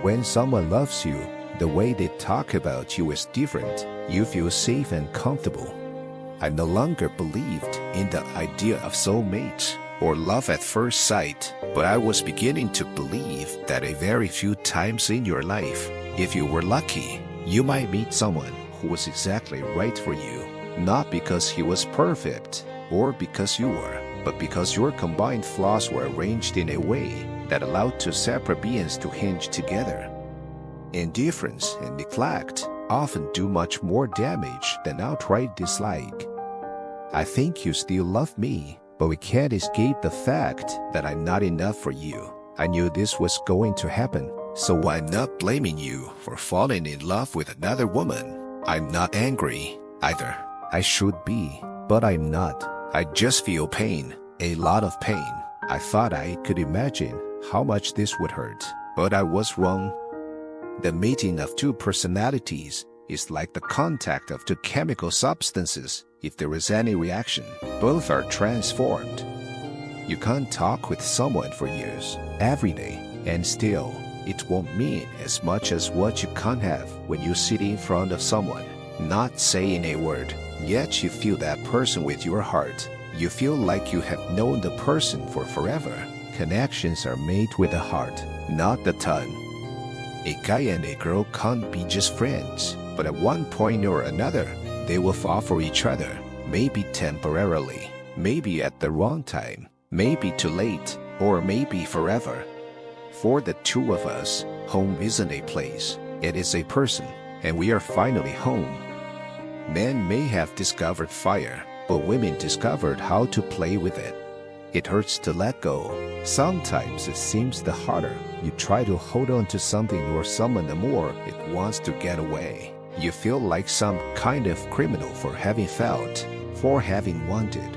When someone loves you, the way they talk about you is different. You feel safe and comfortable. I no longer believed in the idea of soulmates or love at first sight, but I was beginning to believe that a very few times in your life, if you were lucky, you might meet someone who was exactly right for you, not because he was perfect or because you were, but because your combined flaws were arranged in a way that allowed two separate beings to hinge together. Indifference and neglect often do much more damage than outright dislike. I think you still love me, but we can't escape the fact that I'm not enough for you. I knew this was going to happen, so I'm not blaming you for falling in love with another woman. I'm not angry either. I should be, but I'm not. I just feel pain, a lot of pain. I thought I could imagine how much this would hurt, but I was wrong. The meeting of two personalities is like the contact of two chemical substances. If there is any reaction, both are transformed. You can't talk with someone for years, every day, and still, it won't mean as much as what you can't have when you sit in front of someone, not saying a word, yet you feel that person with your heart. You feel like you have known the person for forever. Connections are made with the heart, not the tongue. A guy and a girl can't be just friends, but at one point or another, they will fall for each other, maybe temporarily, maybe at the wrong time, maybe too late, or maybe forever. For the two of us, home isn't a place, it is a person, and we are finally home. Men may have discovered fire, but women discovered how to play with it. It hurts to let go. Sometimes it seems the harder you try to hold on to something or someone, the more it wants to get away. You feel like some kind of criminal for having felt, for having wanted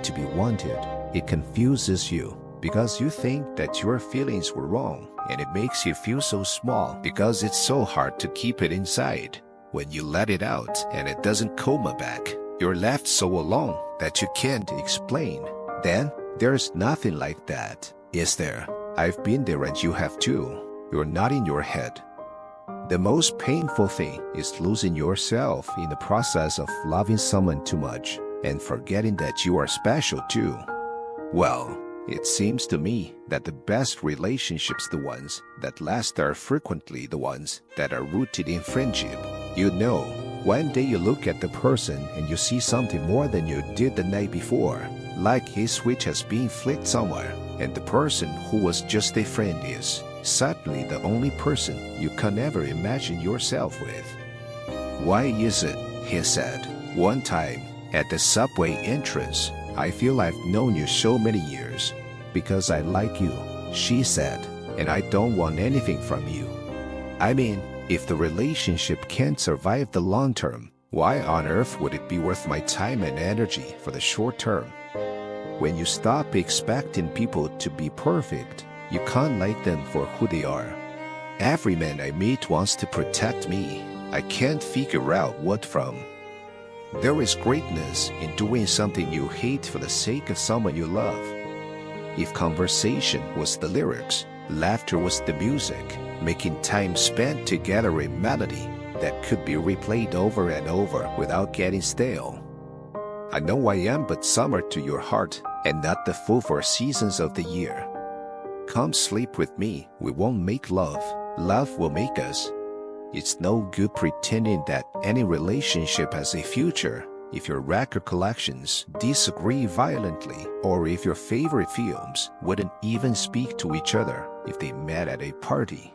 to be wanted. It confuses you because you think that your feelings were wrong, and it makes you feel so small because it's so hard to keep it inside. When you let it out and it doesn't come back, you're left so alone that you can't explain. Then there's nothing like that, is there? I've been there and you have too. You're not in your head. The most painful thing is losing yourself in the process of loving someone too much and forgetting that you are special too. Well, it seems to me that the best relationships, the ones that last, are frequently the ones that are rooted in friendship. You know, one day you look at the person and you see something more than you did the night before, like a switch has been flicked somewhere, and the person who was just a friend is suddenly the only person you can ever imagine yourself with. "Why is it," he said, one time at the subway entrance, "I feel I've known you so many years?" "Because I like you," she said, "and I don't want anything from you." I mean, if the relationship can't survive the long term, why on earth would it be worth my time and energy for the short term? When you stop expecting people to be perfect, you can't like them for who they are. Every man I meet wants to protect me. I can't figure out what from. There is greatness in doing something you hate for the sake of someone you love. If conversation was the lyrics, laughter was the music, making time spent together a melody that could be replayed over and over without getting stale. I know I am but summer to your heart, and not the full 4 seasons of the year. Come sleep with me, we won't make love, love will make us. It's no good pretending that any relationship has a future if your record collections disagree violently, or if your favorite films wouldn't even speak to each other if they met at a party.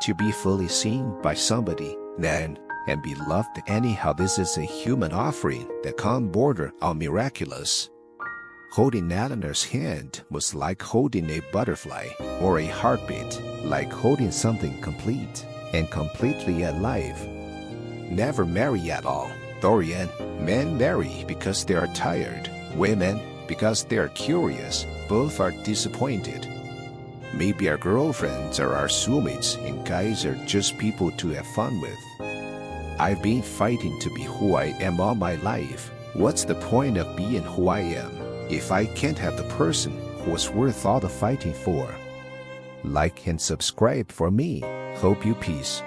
To be fully seen by somebody, then, and be loved anyhow, this is a human offering that can't border on miraculous. Holding Eleanor's hand was like holding a butterfly, or a heartbeat, like holding something complete and completely alive. Never marry at all, Dorian. Men marry because they are tired, women because they are curious, both are disappointed. Maybe our girlfriends are our soulmates and guys are just people to have fun with. I've been fighting to be who I am all my life. What's the point of being who I am if I can't have the person who was worth all the fighting for? Like and subscribe for me. Hope you peace.